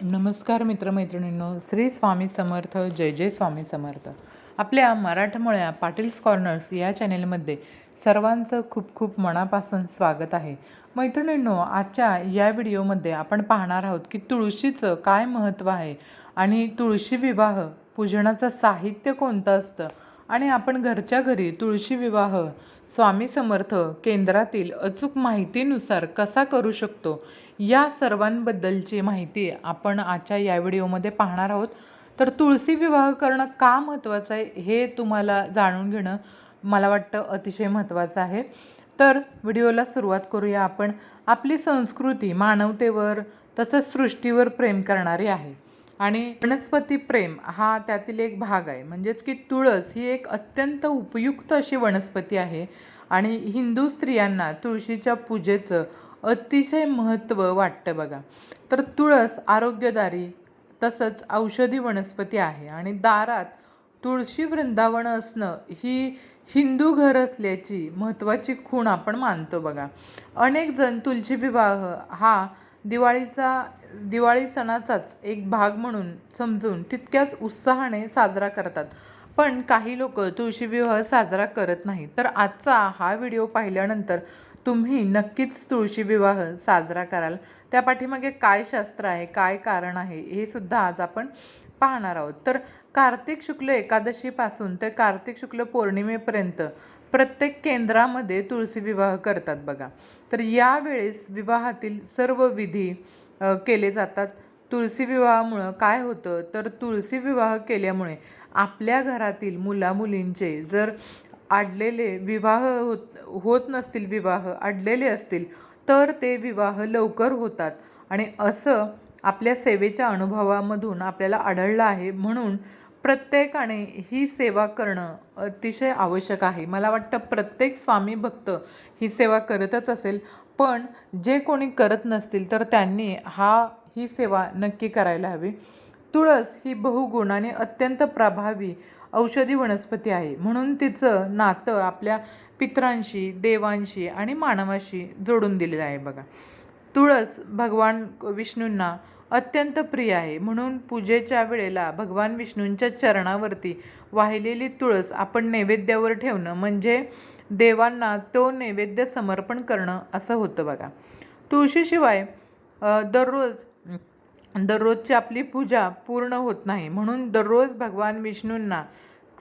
नमस्कार मित्रमैत्रिणींनो, श्री स्वामी समर्थ. जय जय स्वामी समर्थ. आपल्या मराठमोळ्या पाटील्स कॉर्नर्स या चॅनेलमध्ये सर्वांचं खूप खूप मनापासून स्वागत आहे. मैत्रिणींनो, आजच्या या व्हिडिओमध्ये आपण पाहणार आहोत की तुळशीचं काय महत्त्व आहे आणि तुळशी विवाह पूजनाचं साहित्य कोणतं असतं आणि आपण घरच्या घरी तुळशी विवाह स्वामी समर्थ केंद्रातील अचूक माहितीनुसार कसा करू शकतो, या सर्वांबद्दलची माहिती आपण आजच्या या व्हिडिओमध्ये पाहणार आहोत. तर तुळशी विवाह करणं का महत्त्वाचं आहे हे तुम्हाला जाणून घेणं मला वाटतं अतिशय महत्त्वाचं आहे. तर व्हिडिओला सुरुवात करूया आपण. आपली संस्कृती मानवतेवर तसंच सृष्टीवर प्रेम करणारी आहे आणि वनस्पती प्रेम हा त्यातील एक भाग आहे. म्हणजेच की तुळस ही एक अत्यंत उपयुक्त अशी वनस्पती आहे आणि हिंदू स्त्रियांना तुळशीच्या पूजेचं अतिशय महत्त्व वाटतं बघा. तर तुळस आरोग्यदारी तसंच औषधी वनस्पती आहे आणि दारात तुळशी वृंदावन असणं ही हिंदू घर असल्याची महत्त्वाची खूण आपण मानतो बघा. अनेक जण तुळशी विवाह हा दिवाळी सणाचाच एक भाग म्हणून समजून तितक्याच उत्साहाने साजरा करतात. पण काही लोक तुळशी विवाह साजरा करत नाही. तर आजचा हा व्हिडिओ पाहिल्यानंतर तुम्ही नक्कीच तुळशी विवाह साजरा कराल. त्या पाठीमागे काय शास्त्र आहे, काय कारण आहे, हे सुद्धा आज आपण पाहणार आहोत. तर कार्तिक शुक्ल एकादशीपासून ते कार्तिक शुक्ल पौर्णिमेपर्यंत प्रत्येक केंद्रामध्ये तुळशी विवाह करतात बघा. तर यावेळेस विवाहातील सर्व विधी केले जातात. तुळशी विवाहामुळं काय होतं, तर तुळशी विवाह केल्यामुळे आपल्या घरातील मुलामुलींचे जर अडलेले विवाह होत नसतील, विवाह अडलेले असतील, तर ते विवाह लवकर होतात आणि असं आपल्या सेवेच्या अनुभवामधून आपल्याला आढळलं आहे. म्हणून प्रत्येकाने ही सेवा करणं अतिशय आवश्यक आहे. मला वाटतं प्रत्येक स्वामी भक्त ही सेवा करतच असेल, पण जे कोणी करत नसतील तर त्यांनी ही सेवा नक्की करायला हवी. तुळस ही बहुगुण आणि अत्यंत प्रभावी औषधी वनस्पती आहे. म्हणून तिचं नातं आपल्या पितरांशी, देवांशी आणि मानवाशी जोडून दिलेलं आहे बघा. तुळस भगवान विष्णूंना अत्यंत प्रिय आहे. म्हणून पूजेच्या वेळेला भगवान विष्णूंच्या चरणावरती वाहिलेली तुळस आपण नैवेद्यावर ठेवणं म्हणजे देवांना तो नैवेद्य समर्पण करणं असं होतं बघा. तुळशीशिवाय दररोजची आपली पूजा पूर्ण होत नाही. म्हणून दररोज भगवान विष्णूंना,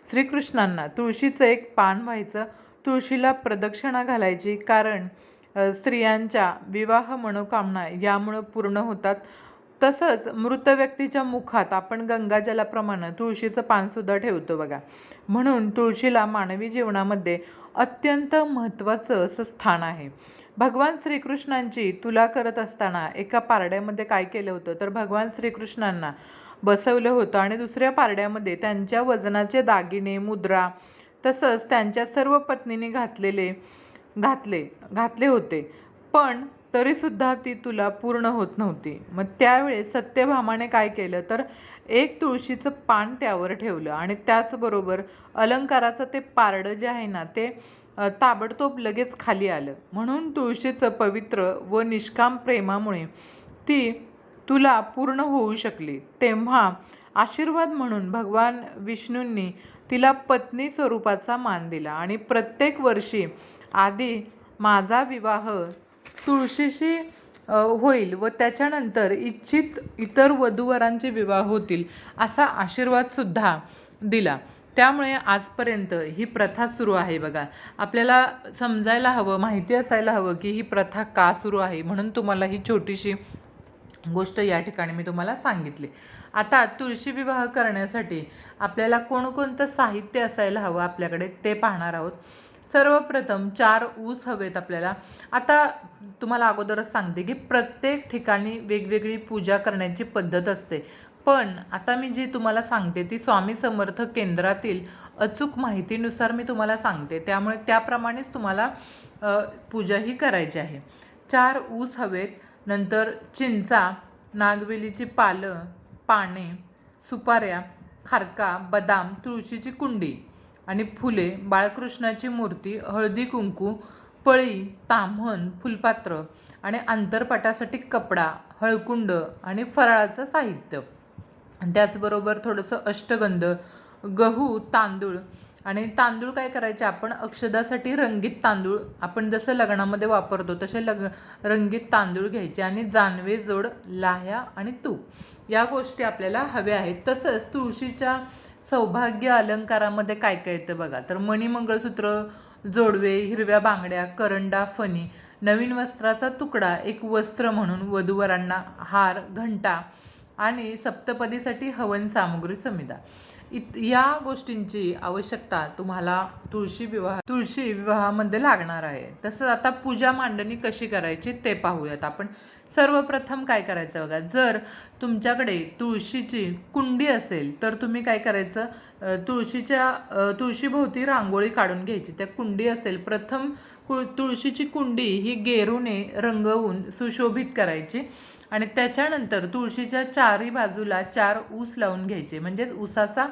श्रीकृष्णांना तुळशीचं एक पान व्हायचं, तुळशीला प्रदक्षिणा घालायची. कारण स्त्रियांच्या विवाह मनोकामना यामुळं पूर्ण होतात. तसंच मृत व्यक्तीच्या मुखात आपण गंगाजलाप्रमाणे तुळशीचं पानसुद्धा ठेवतो बघा. म्हणून तुळशीला मानवी जीवनामध्ये अत्यंत महत्त्वाचं असं स्थान आहे. भगवान श्रीकृष्णांची तुला करत असताना एका पारड्यामध्ये काय केलं होतं, तर भगवान श्रीकृष्णांना बसवलं होतं आणि दुसऱ्या पारड्यामध्ये त्यांच्या वजनाचे दागिने, मुद्रा तसंच त्यांच्या सर्व पत्नीने घातले होते. पण तरीसुद्धा ती तुला पूर्ण होत नव्हती. मग त्यावेळेस सत्यभामाने काय केलं, तर एक तुळशीचं पान त्यावर ठेवलं आणि त्याचबरोबर अलंकाराचं ते पारडं जे आहे ना, ते ताबडतोब लगेच खाली आलं. म्हणून तुळशीचं पवित्र व निष्काम प्रेमामुळे ती तुला पूर्ण होऊ शकली. तेव्हा आशीर्वाद म्हणून भगवान विष्णूंनी तिला पत्नी स्वरूपाचा मान दिला आणि प्रत्येक वर्षी आधी माझा विवाह तुळशीशी होईल व त्याच्यानंतर इच्छित इतर वधूवरांचे विवाह होतील असा आशीर्वादसुद्धा दिला. त्यामुळे आजपर्यंत ही प्रथा सुरू आहे बघा. आपल्याला समजायला हवं, माहिती असायला हवं की ही प्रथा का सुरू आहे. म्हणून तुम्हाला ही छोटीशी गोष्ट या ठिकाणी मी तुम्हाला सांगितली. आता तुळशी विवाह करण्यासाठी आपल्याला कोणकोणतं साहित्य असायला हवं आपल्याकडे ते पाहणार आहोत. सर्वप्रथम 4 ऊस हवेत आपल्याला. आता तुम्हाला अगोदरच सांगते की प्रत्येक ठिकाणी वेगवेगळी पूजा करण्याची पद्धत असते. पण आता मी जी तुम्हाला सांगते ती स्वामी समर्थ केंद्रातील अचूक माहितीनुसार मी तुम्हाला सांगते. त्यामुळे त्याप्रमाणेच तुम्हाला पूजाही करायची आहे. 4 ऊस हवेत. नंतर चिंचा, नागवेलीची पाने, सुपाऱ्या, खारका, बदाम, तुळशीची कुंडी आणि फुले, बाळकृष्णाची मूर्ती, हळदी कुंकू, पळी, ताम्हण, फुलपात्र आणि अंतरपाटासाठी कपडा, हळकुंड आणि फराळाचं साहित्य. आणि त्याचबरोबर थोडंसं अष्टगंध, गहू, तांदूळ. आणि तांदूळ काय करायचे आपण अक्षदासाठी रंगीत तांदूळ आपण जसं लग्नामध्ये वापरतो तसे रंगीत तांदूळ घ्यायचे आणि जानवे जोड लाह्या आणि तूप या गोष्टी आपल्याला हव्या आहेत. तसंच तुळशीच्या सौभाग्य अलंकारामध्ये काय काय येतं बघा, तर मणी, मंगळसूत्र, जोडवे, हिरव्या बांगड्या, करंडा, फणी, नवीन वस्त्राचा तुकडा, एक वस्त्र म्हणून वधूवरांना हार, घंटा आणि सप्तपदीसाठी हवन सामुग्री समिधा. या गोष्टींची आवश्यकता तुम्हाला तुळशी विवाहामध्ये लागणार आहे. तसंच आता पूजा मांडणी कशी करायची ते पाहूयात आपण. सर्वप्रथम काय करायचं बघा, जर तुमच्याकडे तुळशीची कुंडी असेल तर तुम्ही काय करायचं, तुळशीभोवती रांगोळी काढून घ्यायची. त्या कुंडी असेल, प्रथम तुळशीची कुंडी ही गेरूने रंगवून सुशोभित करायची आणि त्याच्यानंतर तुळशीच्या चारी बाजूला 4 ऊस लावून घ्यायचे, म्हणजेच ऊसाचा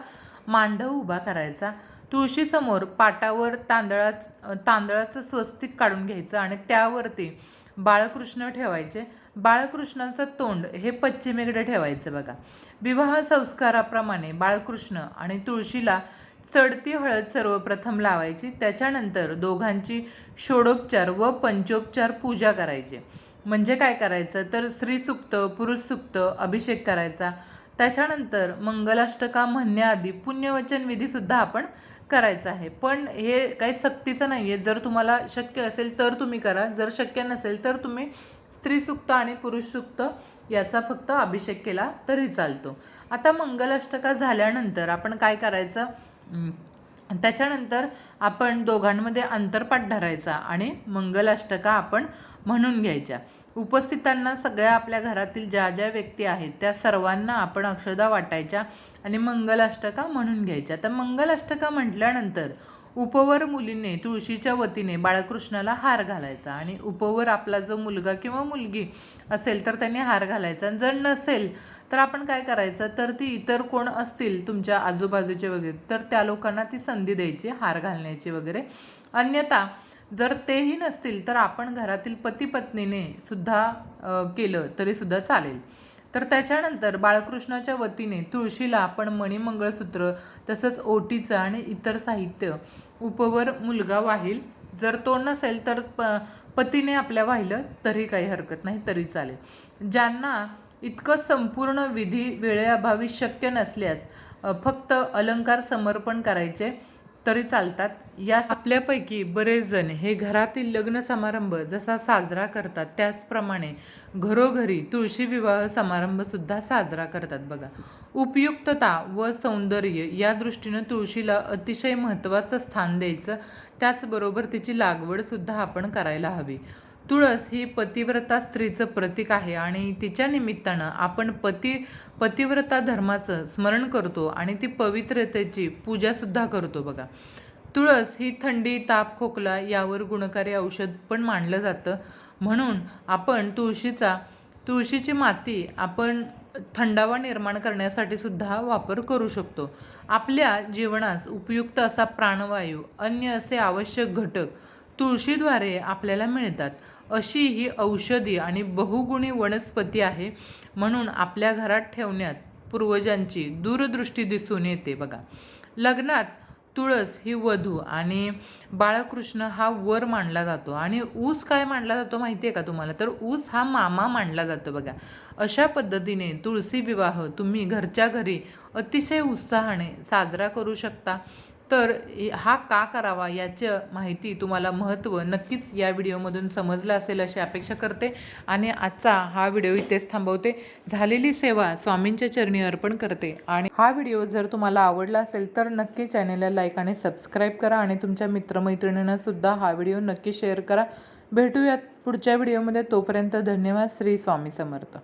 मांडव उभा करायचा. तुळशीसमोर पाटावर तांदळाचं स्वस्तिक काढून घ्यायचं आणि त्यावरती बाळकृष्ण ठेवायचे. बाळकृष्णाचं तोंड हे पश्चिमेकडे ठेवायचं बघा. विवाह संस्काराप्रमाणे बाळकृष्ण आणि तुळशीला चढती हळद सर्वप्रथम लावायची. त्याच्यानंतर दोघांची षोडोपचार व पंचोपचार पूजा करायची. म्हणजे काय करायचं, तर स्त्रीसूक्त, पुरुषसूक्त, अभिषेक करायचा. त्याच्यानंतर मंगलाष्टका म्हणण्याआधी पुण्यवचन विधीसुद्धा आपण करायचा आहे. पण हे काही सक्तीचं नाही आहे. जर तुम्हाला शक्य असेल तर तुम्ही करा, जर शक्य नसेल तर तुम्ही स्त्रीसूक्त आणि पुरुषसूक्त याचा फक्त अभिषेक केला तरी चालतो. आता मंगलाष्टका झाल्यानंतर आपण काय करायचं, त्याच्यानंतर आपण दोघांमध्ये अंतरपाठ धरायचा आणि मंगलाष्टका आपण म्हणून घ्यायच्या. उपस्थितांना सगळ्या आपल्या घरातील ज्या ज्या व्यक्ती आहेत त्या सर्वांना आपण अक्षदा वाटायच्या आणि मंगलाष्टका म्हणून घ्यायच्या. तर मंगलाष्टका म्हटल्यानंतर उपवर मुलीने तुळशीच्या वतीने बाळकृष्णाला हार घालायचा आणि उपवर आपला जो मुलगा किंवा मुलगी असेल तर त्यांनी हार घालायचा. जर नसेल तर आपण काय करायचं, तर ती इतर कोण असतील तुमच्या आजूबाजूचे वगैरे तर त्या लोकांना ती संधी द्यायची हार घालण्याची वगैरे. अन्यथा जर तेही नसतील तर आपण घरातील पती पत्नीने सुद्धा केलं तरी सुद्धा चालेल. तर त्याच्यानंतर बाळकृष्णाच्या वतीने तुळशीला आपण मणी, मंगळसूत्र तसंच ओटीचं आणि इतर साहित्य उपवर मुलगा वाहील. जर तो नसेल तर पतीने आपल्या वाहिलं तरी काही हरकत नाही, तरी चालेल. ज्यांना इतकं संपूर्ण विधी वेळेअभावी शक्य नसल्यास फक्त अलंकार समर्पण करायचे तरी चालतात. या आपल्यापैकी बरेच जण हे घरातील लग्न समारंभ जसा साजरा करतात त्याचप्रमाणे घरोघरी तुळशी विवाह समारंभसुद्धा साजरा करतात बघा. उपयुक्तता व सौंदर्य या दृष्टीनं तुळशीला अतिशय महत्त्वाचं स्थान द्यायचं. त्याचबरोबर तिची लागवडसुद्धा आपण करायला हवी. तुळस ही पतिव्रता स्त्रीचं प्रतीक आहे आणि तिच्या निमित्तानं आपण पतिव्रता धर्माचं स्मरण करतो आणि ती पवित्रतेची पूजासुद्धा करतो बघा. तुळस ही थंडी, ताप, खोकला यावर गुणकारी औषध पण मानलं जातं. म्हणून आपण तुळशीची माती आपण थंडावा निर्माण करण्यासाठी सुद्धा वापर करू शकतो. आपल्या जीवनास उपयुक्त असा प्राणवायू, अन्य असे आवश्यक घटक तुळशीद्वारे आपल्याला मिळतात. अशी ही औषधी आणि बहुगुणी वनस्पती आहे. म्हणून आपल्या घरात ठेवण्यात पूर्वजांची दूरदृष्टी दिसून येते बघा. लग्नात तुळस ही वधू आणि बाळकृष्ण हा वर मानला जातो आणि ऊस काय मानला जातो माहिती आहे का तुम्हाला, तर ऊस हा मामा मानला जातो बघा. अशा पद्धतीने तुळशी विवाह तुम्ही घरच्या घरी अतिशय उत्साहाने साजरा करू शकता. तर हा का करावा याचं माहिती तुम्हाला महत्त्व नक्कीच या व्हिडिओमधून समजलं असेल अशी अपेक्षा करते आणि आजचा हा व्हिडिओ इथेच थांबवते. झालेली सेवा स्वामींच्या चरणी अर्पण करते. आणि हा व्हिडिओ जर तुम्हाला आवडला असेल तर नक्की चॅनेलला लाईक आणि सबस्क्राईब करा आणि तुमच्या मित्रमैत्रिणींना सुद्धा हा व्हिडिओ नक्की शेअर करा. भेटूयात पुढच्या व्हिडिओमध्ये. तोपर्यंत धन्यवाद. श्री स्वामी समर्थ.